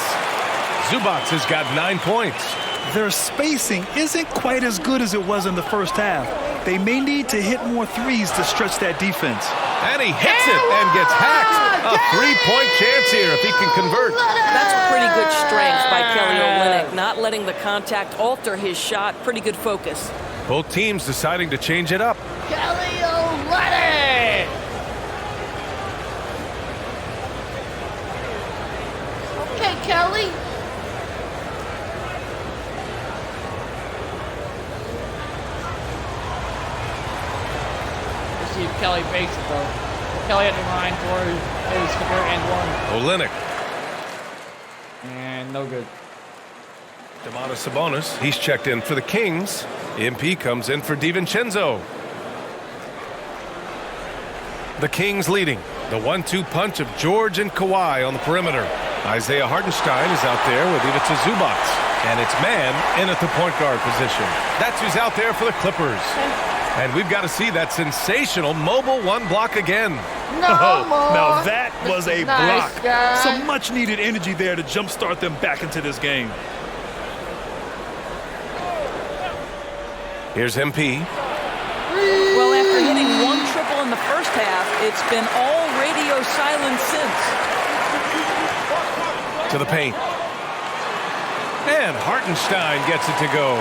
Speaker 9: Zubac has got 9 points.
Speaker 11: Their spacing isn't quite as good as it was in the first half. They may need to hit more threes to stretch that defense.
Speaker 9: And he hits it and gets hacked. A 3-point chance here if he can convert.
Speaker 12: That's pretty good strength by Kelly Olynyk, not letting the contact alter his shot. Pretty good focus.
Speaker 9: Both teams deciding to change it up.
Speaker 1: Kelly Olynyk! Okay, Kelly. Let's see if Kelly fakes it, though. Kelly at the line for his convert and one.
Speaker 9: Olynyk.
Speaker 1: And no good.
Speaker 9: Domantas Sabonis, he's checked in for the Kings. MP comes in for DiVincenzo. The Kings leading. The 1-2 punch of George and Kawhi on the perimeter. Isaiah Hartenstein is out there with Ivica Zubac. And it's man in at the point guard position. That's who's out there for the Clippers. And we've got to see that sensational mobile 1 block again.
Speaker 11: Now that was a
Speaker 1: nice,
Speaker 11: block.
Speaker 1: guy.
Speaker 11: Some much needed energy there to jumpstart them back into this game.
Speaker 9: Here's MP.
Speaker 12: Well, after hitting 1 triple in the first half, it's been all radio silence since.
Speaker 9: To the paint. And Hartenstein gets it to go.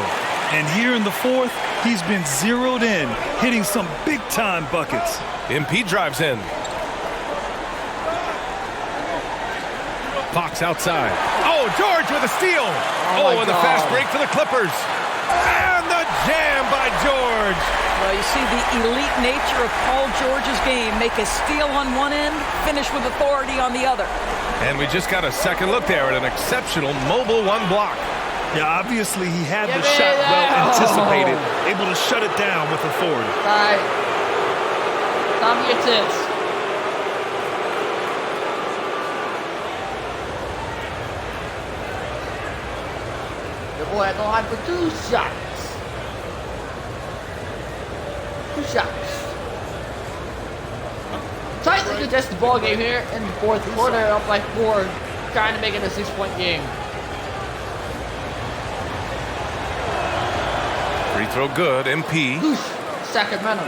Speaker 11: And here in the fourth, he's been zeroed in, hitting some big-time buckets.
Speaker 9: MP drives in. Fox outside. Oh, George with a steal. Oh, and the fast break for the Clippers. And the jam by George.
Speaker 12: Well, you see the elite nature of Paul George's game. Make a steal on one end, finish with authority on the other.
Speaker 9: And we just got a second look there at an exceptional mobile 1 block.
Speaker 11: Yeah, obviously he had the shot well anticipated, able to shut it down with authority.
Speaker 1: All right. Time your tits. The boy at the line for 2 shots. 2 shots. Tightly contested ball game here in the fourth quarter, up by 4, trying to make it a 6-point game.
Speaker 9: Free throw good, MP.
Speaker 1: Sacramento.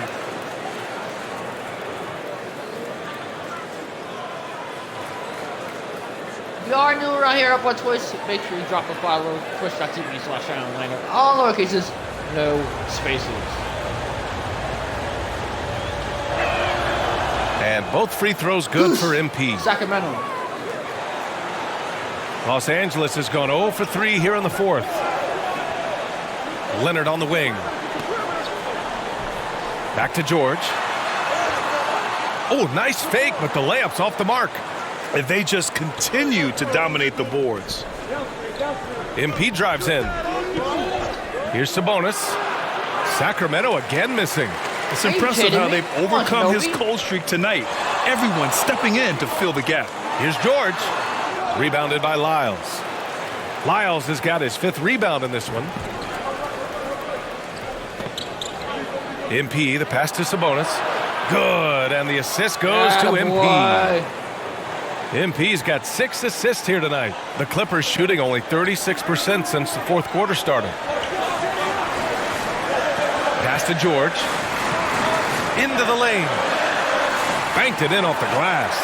Speaker 1: If you are new around here up on Twitch, make sure you drop a follow. Twitch.tv/channel all lowercases, no spaces.
Speaker 9: And both free throws good for MP.
Speaker 1: Sacramento.
Speaker 9: Los Angeles has gone 0 for 3 here in the fourth. Leonard on the wing. Back to George. Oh, nice fake, but the layup's off the mark.
Speaker 11: And they just continue to dominate the boards.
Speaker 9: MP drives in. Here's Sabonis. Sacramento again missing.
Speaker 11: It's impressive how they've overcome his cold streak tonight. Everyone stepping in to fill the gap.
Speaker 9: Here's George. Rebounded by Lyles. Lyles has got his 5th rebound in this one. MP, the pass to Sabonis. Good, and the assist goes to MP. MP's got 6 assists here tonight. The Clippers shooting only 36% since the fourth quarter started. Pass to George. Into the lane. Banked it in off the glass.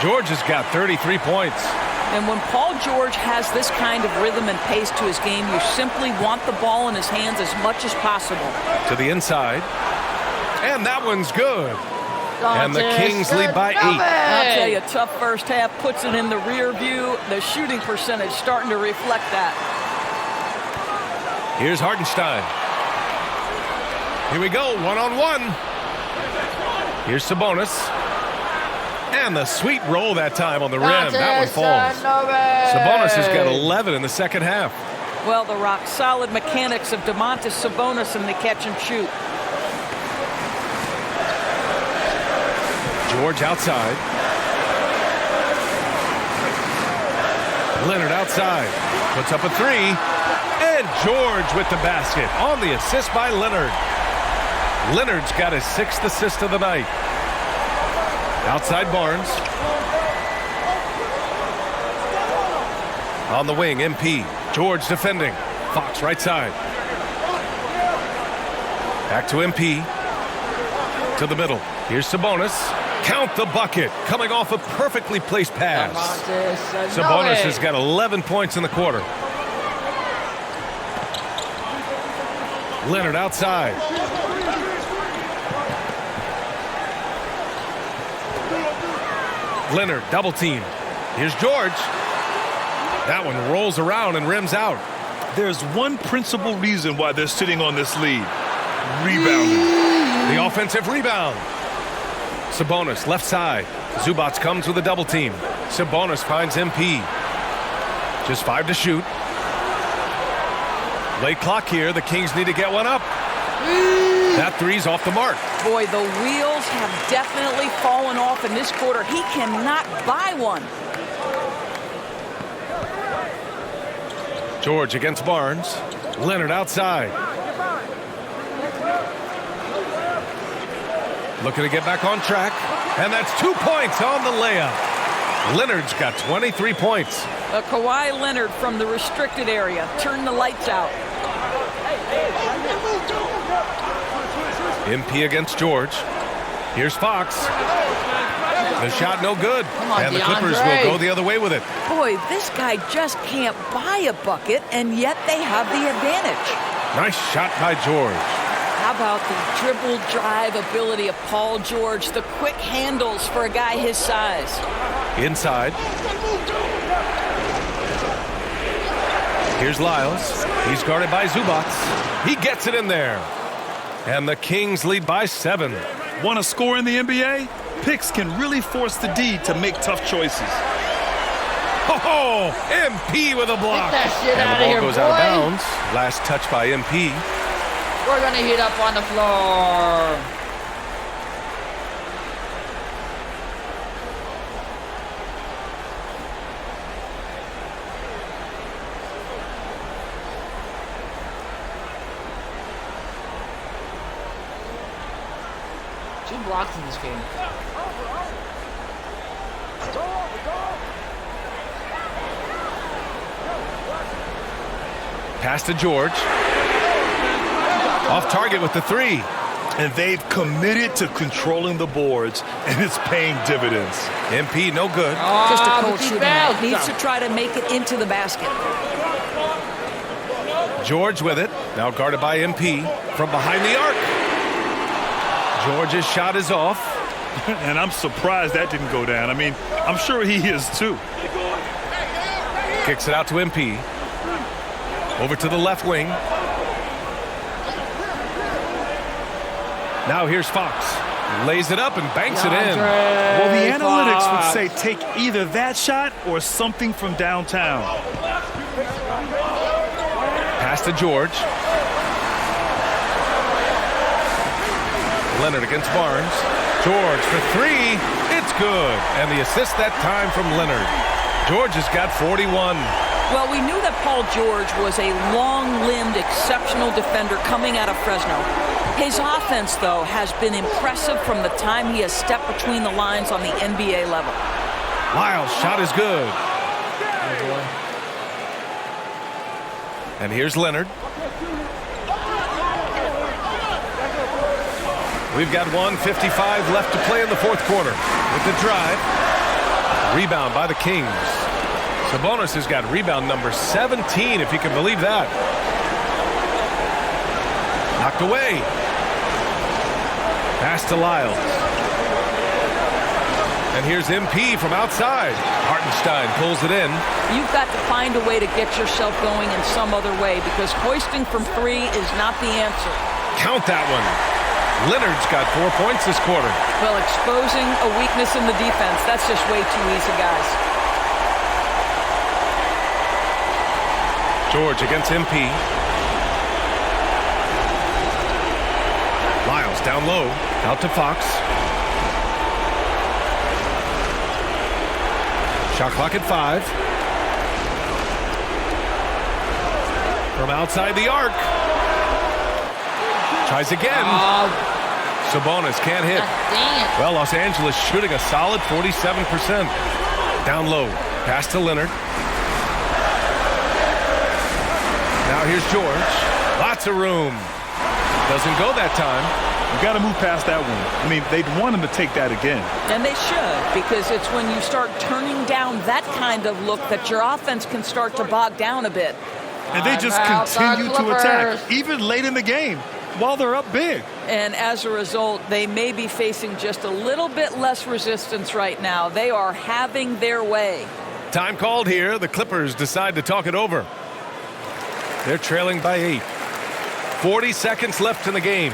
Speaker 9: George has got 33 points.
Speaker 12: And when Paul George has this kind of rhythm and pace to his game, you simply want the ball in his hands as much as possible.
Speaker 9: To the inside. And that one's good. And the Kings lead by 8.
Speaker 12: I'll tell you, tough first half, puts it in the rear view. The shooting percentage starting to reflect that.
Speaker 9: Here's Hartenstein. Here we go, one-on-one. Here's Sabonis. And the sweet roll that time on the rim. That one falls. Sabonis has got 11 in the second half.
Speaker 12: Well, the rock-solid mechanics of Domantas Sabonis in the catch and shoot.
Speaker 9: George outside. Leonard outside. Puts up a 3. And George with the basket on the assist by Leonard. Leonard's got his 6th assist of the night. Outside Barnes. On the wing, MP. George defending. Fox right side. Back to MP. To the middle. Here's Sabonis. Count the bucket. Coming off a perfectly placed pass. Sabonis has got 11 points in the quarter. Leonard outside. Leonard double team. Here's George. That one rolls around and rims out.
Speaker 11: There's one principal reason why they're sitting on this lead. Rebounding.
Speaker 9: The offensive rebound. Sabonis left side. Zubac comes with a double team. Sabonis finds MP. Just 5 to shoot. Late clock here. The Kings need to get one up. That 3's off the mark.
Speaker 12: Boy, the wheels have definitely fallen off in this quarter. He cannot buy one.
Speaker 9: George against Barnes. Leonard outside. Looking to get back on track. And that's 2 points on the layup. Leonard's got 23 points.
Speaker 12: Kawhi Leonard from the restricted area. Turn the lights out.
Speaker 9: MP against George. Here's Fox. The shot no good. And the Clippers will go the other way with it.
Speaker 12: Boy, this guy just can't buy a bucket, and yet they have the advantage.
Speaker 9: Nice shot by George.
Speaker 12: How about the dribble drive ability of Paul George? The quick handles for a guy his size.
Speaker 9: Inside. Here's Lyles. He's guarded by Zubac. He gets it in there. And the Kings lead by 7.
Speaker 11: Want to score in the NBA? Picks can really force the D to make tough choices.
Speaker 9: Oh, MP with a block.
Speaker 1: Get that shit
Speaker 9: and
Speaker 1: out
Speaker 9: the
Speaker 1: of
Speaker 9: ball
Speaker 1: here,
Speaker 9: goes
Speaker 1: boy.
Speaker 9: out of bounds. Last touch by MP.
Speaker 1: We're going to heat up on the floor. Two blocks in this game.
Speaker 9: Pass to George. Off target with the 3.
Speaker 11: And they've committed to controlling the boards, and it's paying dividends.
Speaker 9: MP no good.
Speaker 12: Just a cold shooting. Needs to try to make it into the basket.
Speaker 9: George with it. Now guarded by MP from behind the arc. George's shot is off.
Speaker 11: And I'm surprised that didn't go down. I mean, I'm sure he is too.
Speaker 9: Kicks it out to MP. Over to the left wing. Now here's Fox. Lays it up and banks it in.
Speaker 11: Well, the analytics would say take either that shot or something from downtown.
Speaker 9: Pass to George. Leonard against Barnes. George for 3. It's good. And the assist that time from Leonard. George has got 41.
Speaker 12: Well, we knew that Paul George was a long-limbed, exceptional defender coming out of Fresno. His offense, though, has been impressive from the time he has stepped between the lines on the NBA level.
Speaker 9: Lyles' shot is good. And here's Leonard. We've got 1:55 left to play in the fourth quarter. With the drive. Rebound by the Kings. Sabonis has got rebound number 17, if you can believe that. Knocked away. Pass to Lyles. And here's MP from outside. Hartenstein pulls it in.
Speaker 12: You've got to find a way to get yourself going in some other way because hoisting from three is not the answer.
Speaker 9: Count that one. Leonard's got 4 points this quarter.
Speaker 12: Well, exposing a weakness in the defense, that's just way too easy, guys.
Speaker 9: George against MP. Lyles down low. Out to Fox. Shot clock at 5. From outside the arc. Tries again. Sabonis can't hit. Well, Los Angeles shooting a solid 47%. Down low. Pass to Leonard. Now here's George. Lots of room. Doesn't go that time.
Speaker 11: You got to move past that one. I mean, they'd want him to take that again.
Speaker 12: And they should, because it's when you start turning down that kind of look that your offense can start to bog down a bit.
Speaker 11: And they just continue to attack, even late in the game, while they're up big.
Speaker 12: And as a result, they may be facing just a little bit less resistance right now. They are having their way.
Speaker 9: Time called here. The Clippers decide to talk it over. They're trailing by 8. 40 seconds left in the game.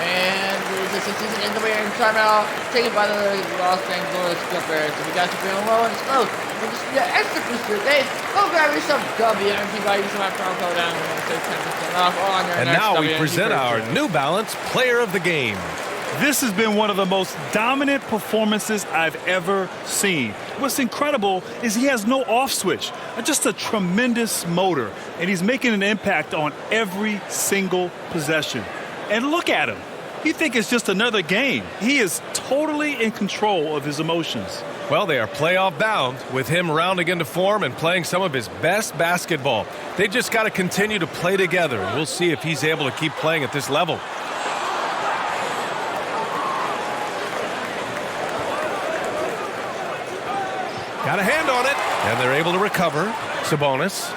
Speaker 1: And the season in the way in timeout taken by the Los Angeles Clippers. If you guys are feeling low and slow, you just need an extra booster today. Go grab yourself WMP by using my promo code down and save 10% off on your
Speaker 9: And
Speaker 1: next
Speaker 9: now we
Speaker 1: WMP
Speaker 9: present our
Speaker 1: purchase.
Speaker 9: New Balance Player of the Game.
Speaker 11: This has been one of the most dominant performances I've ever seen. What's incredible is he has no off switch, just a tremendous motor, and he's making an impact on every single possession. And look at him. You think it's just another game. He is totally in control of his emotions.
Speaker 9: Well, they are playoff bound with him rounding into form and playing some of his best basketball. They just got to continue to play together, and we'll see if he's able to keep playing at this level. Got a hand on it, and they're able to recover. Sabonis.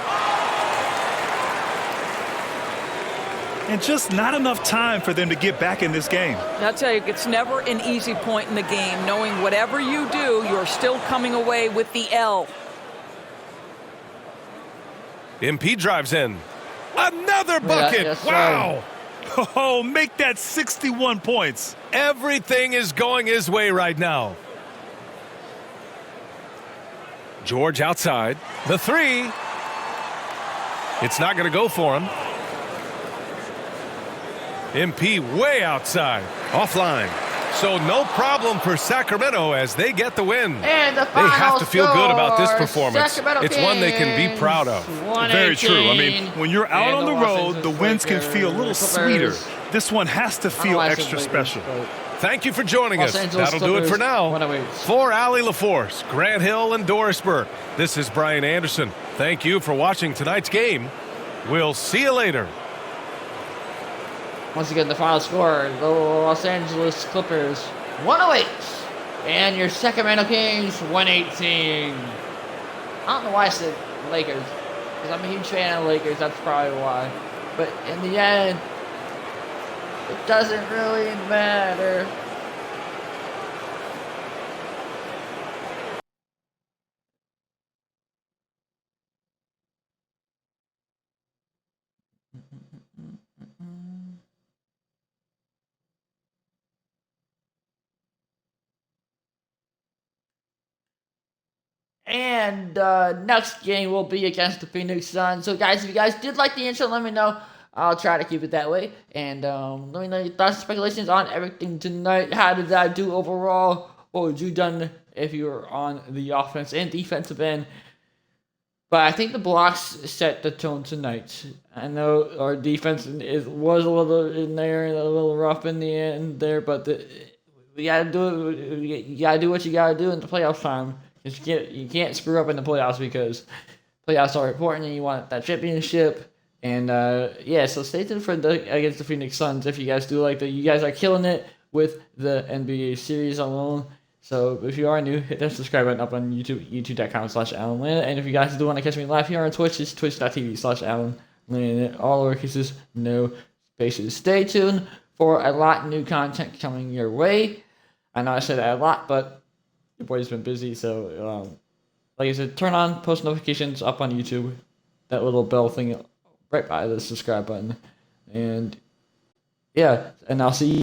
Speaker 11: And just not enough time for them to get back in this game.
Speaker 12: I'll tell you, it's never an easy point in the game, knowing whatever you do, you're still coming away with the L.
Speaker 9: MP drives in. Another bucket.
Speaker 1: Yes,
Speaker 9: wow.
Speaker 11: Oh, make that 61 points.
Speaker 9: Everything is going his way right now. George outside. The three. It's not going to go for him. MP way outside. Offline. So no problem for Sacramento as they get the win.
Speaker 1: And the
Speaker 9: They
Speaker 1: final
Speaker 9: have to feel good about this
Speaker 1: score,
Speaker 9: performance.
Speaker 1: Sacramento
Speaker 9: It's one they can be
Speaker 1: Kings,
Speaker 9: proud of.
Speaker 11: Very true. I mean, when you're out on the
Speaker 1: Los
Speaker 11: road, the
Speaker 1: Angeles
Speaker 11: wins can feel a little sweeter.
Speaker 1: Clippers.
Speaker 11: This one has to feel extra special.
Speaker 9: Thank you for joining
Speaker 1: Los
Speaker 9: us.
Speaker 1: Angeles
Speaker 9: That'll do it for
Speaker 1: Clippers,
Speaker 9: now.
Speaker 1: 108.
Speaker 9: For Allie LaForce, Grant Hill, and Dorisburg, this is Brian Anderson. Thank you for watching tonight's game. We'll see you later.
Speaker 1: Once again, the final score, the Los Angeles Clippers 108, and your Sacramento Kings 118. I don't know why I said Lakers, because I'm a huge fan of the Lakers, that's probably why. But in the end, it doesn't really matter. And next game will be against the Phoenix Suns. So guys, if you guys did like the intro, let me know. I'll try to keep it that way. And let me know your thoughts and speculations on everything tonight. How did I do overall? What would you done if you were on the offense and defensive end? But I think the blocks set the tone tonight. I know our defense was a little in there and a little rough in the end there, but we gotta do it. You gotta do what you gotta do in the playoff time. You can't screw up in the playoffs because playoffs are important and you want that championship. And so stay tuned for against the Phoenix Suns if you guys do like that. You guys are killing it with the NBA series alone. So if you are new, hit that subscribe button up on YouTube, youtube.com/Alan Lynn. And if you guys do want to catch me live here on Twitch, it's twitch.tv/Alan Lynn. All lowercases, no spaces. Stay tuned for a lot of new content coming your way. I know I said that a lot, but your boy's been busy. So like I said, turn on post notifications up on YouTube. That little bell thing right by the subscribe button. And yeah, and I'll see you